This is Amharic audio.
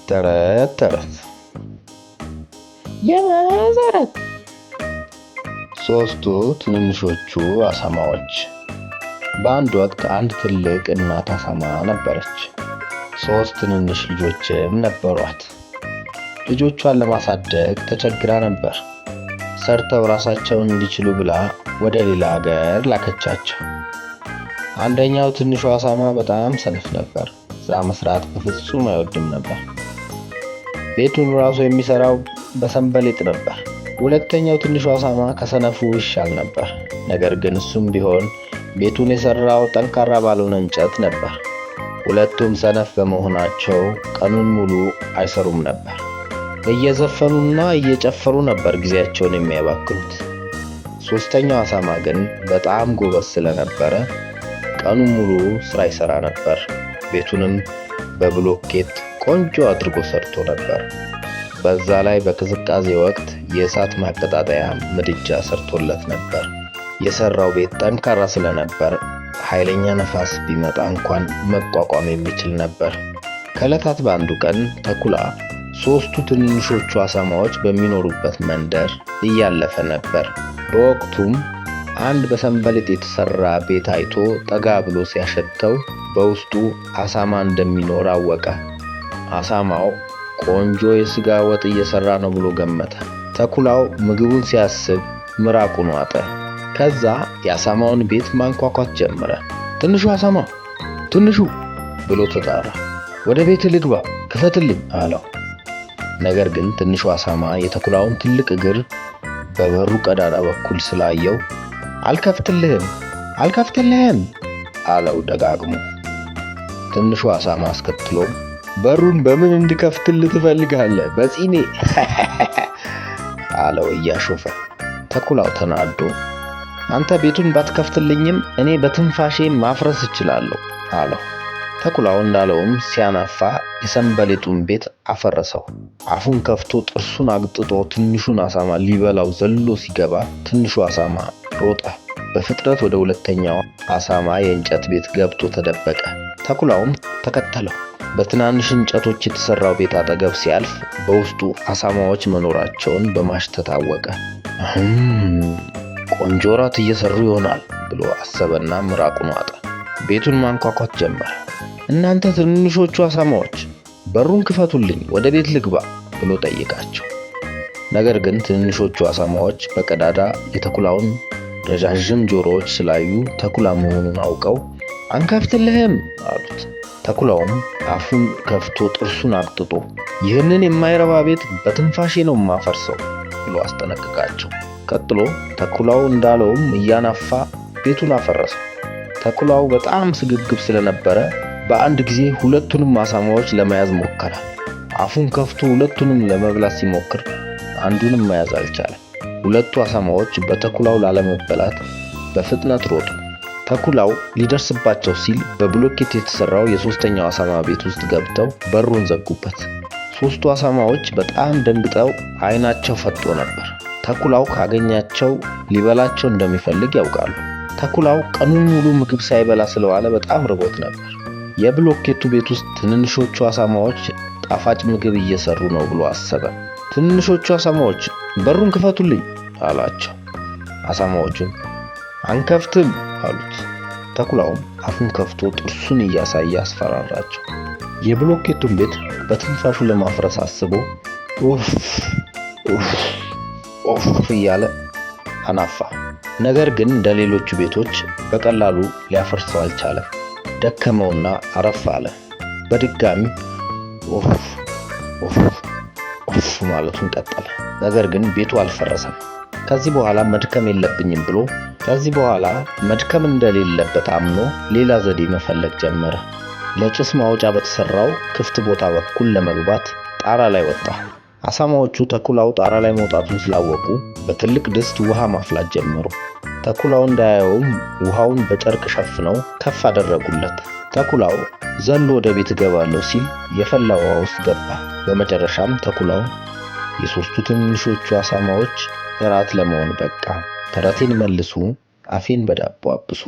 ተረት የመሰረት ሶስቱ ትንንሾቹ አሳማዎች። በአንድ ወቅት አንድ ትልቅ እናት አሳማ ነበረች። ሶስት ትንንሽ ልጆችም ነበሯት። ልጆቿን ለማሳደግ ተቸግራ ነበር። ሰርተው ራሳቸውን እንዲችሉ ብላ ወደ ሌላ ሀገር ላከቻቸው። አንደኛው ትንሹ አሳማ በጣም ሰነፍ ነበር። ስራ መስራት በፍጹም አይወድም ነበር። ቤቱን ራሱ የሚሰራው በሰንበሌጥ ነበር። ሁለተኛው ትንሹ አሳማ ከሰነፉ ይሻል ነበር። ነገር ግን እሱም ቢሆን ቤቱን የሰራው ጠንካራ ባልሆነ እንጨት ነበር። ሁለቱም ሰነፍ በመሆናቸው ቀኑን ሙሉ አይሰሩም ነበር። እየዘፈኑና እየጨፈሩ ነበር ጊዜያቸውን የሚያባክኑት። ሶስተኛው አሳማ ግን በጣም ጎበዝ ስለነበረ ቀኑን ሙሉ ስራ ይሰራ ነበር። ቤቱንም በብሎኬት ቆንጆ አድርጎ ሰርቶ ነበር። በዛ ላይ በቅዝቃዜ ወቅት የእሳት ማቀጣጠያ ምድጃ ሰርቶለት ነበር። የሰራው ቤት ጠንካራ ስለነበር ኃይለኛ ነፋስ ቢመጣ እንኳን መቋቋም የሚችል ነበር። ከዕለታት በአንዱ ቀን ተኩላ ሶስቱ ትንንሾቹ አሳማዎች በሚኖሩበት መንደር እያለፈ ነበር። በወቅቱም አንድ በሰንበሌጥ የተሰራ ቤት አይቶ ጠጋ ብሎ ሲያሸተው በውስጡ አሳማ እንደሚኖር አወቀ። አሳማው ቆንጆ የስጋ ወጥ እየሰራ ነው ብሎ ገመተ። ተኩላው ምግቡን ሲያስብ ምራቁን ዋጠ። ከዛ የአሳማውን ቤት ማንኳኳት ጀመረ። ትንሹ አሳማ ትንሹ ብሎ ተጣራ። ወደ ቤት ልግባ ክፈትልኝ አለው። ነገር ግን ትንሹ አሳማ የተኩላውን ትልቅ እግር በበሩ ቀዳዳ በኩል ስላየው አልከፍትልህም አለው ደጋግሞ። ትንሹ አሳማ አስከትሎ በሩን በምን እንድከፍትልህ ትፈልጋለህ? በፂኔ አለው እያሾፈ። ተኩላው ተናዶ አንተ ቤቱን ባትከፍትልኝም እኔ በትንፋሼ ማፍረስ እችላለሁ አለው። ተኩላው እንዳለውም ሲያናፋ የሰንበሌጡን ቤት አፈረሰው። አፉን ከፍቶ ጥርሱን አግጥጦ ትንሹን አሳማ ሊበላው ዘሎ ሲገባ ትንሹ አሳማ ሮጠ። በፍጥነት ወደ ሁለተኛው አሳማ የእንጨት ቤት ገብቶ ተደበቀ። ተኩላውም ተከተለው። በትናንሽ እንጨቶች የተሰራው ቤት አጠገብ ሲያልፍ በውስጡ አሳማዎች መኖራቸውን በማሽተት አወቀ። ቆንጆ ራት እየሰሩ ይሆናል ብሎ አሰበና ምራቁን ዋጠ። ቤቱን ማንኳኳት ጀመረ። እናንተ ትንንሾቹ አሳማዎች በሩን ክፈቱልኝ፣ ወደ ቤት ልግባ ብሎ ጠየቃቸው። ነገር ግን ትንንሾቹ አሳማዎች በቀዳዳ የተኩላውን ረዣዥም ጆሮዎች ስላዩ ተኩላ መሆኑን አውቀው አንከፍትልህም አሉት። ተኩላውም አፉን ከፍቶ ጥርሱን አግጥጦ ይህንን የማይረባ ቤት በትንፋሼ ነው ማፈርሰው ብሎ አስጠነቀቃቸው። ቀጥሎ ተኩላው እንዳለውም እያናፋ ቤቱን አፈረሰው። ተኩላው በጣም ስግብግብ ስለነበረ በአንድ ጊዜ ሁለቱንም አሳማዎች ለመያዝ ሞከረ። አፉን ከፍቶ ሁለቱንም ለመብላት ሲሞክር አንዱንም መያዝ አልቻለም። ሁለቱ አሳማዎች በተኩላው ላለመበላት በፍጥነት ሮጡ። ተኩላው ሊደርስባቸው ሲል በብሎኬት የተሰራው የሶስተኛው አሳማ ቤት ውስጥ ገብተው በሩን ዘጉበት። ሶስቱ አሳማዎች በጣም ደንግጠው አይናቸው ፈጦ ነበር። ተኩላው ካገኛቸው ሊበላቸው እንደሚፈልግ ያውቃሉ። ተኩላው ቀኑን ሙሉ ምግብ ሳይበላ ስለዋለ በጣም ርቦት ነበር። የብሎኬቱ ቤት ውስጥ ትንንሾቹ አሳማዎች ጣፋጭ ምግብ እየሰሩ ነው ብሎ አሰበ። ትንንሾቹ አሳማዎች በሩን ክፈቱልኝ አላቸው። አሳማዎቹም አንከፍትም አሉት። ተኩላውም አፉን ከፍቶ ጥርሱን እያሳየ አስፈራራቸው። የብሎኬቱን ቤት በትንፋሹ ለማፍረስ አስቦ ኡፍ እያለ አናፋ። ነገር ግን እንደ ሌሎቹ ቤቶች በቀላሉ ሊያፈርሰው አልቻለም። ደከመውና አረፍ አለ። በድጋሚ ኡፍ ማለቱን ቀጠለ። ነገር ግን ቤቱ አልፈረሰም። ከዚህ በኋላ መድከም የለብኝም ብሎ መድከም እንደሌለበት አምኖ ሌላ ዘዴ መፈለግ ጀመረ። ለጭስ ማውጫ በተሰራው ክፍት ቦታ በኩል ለመግባት ጣራ ላይ ወጣ። አሳማዎቹ ተኩላው ጣራ ላይ መውጣቱን ስላወቁ በትልቅ ድስት ውሃ ማፍላት ጀመሩ። ተኩላው እንዳያየውም ውሃውን በጨርቅ ሸፍነው ከፍ አደረጉለት። ተኩላው ዘሎ ወደ ቤት እገባለሁ ሲል የፈላ ውሃ ውስጥ ገባ። በመጨረሻም ተኩላው የሶስቱ ትንንሾቹ አሳማዎች እራት ለመሆን በቃ። ተረቴን መልሱ፣ አፌን በዳቦ አብሱ።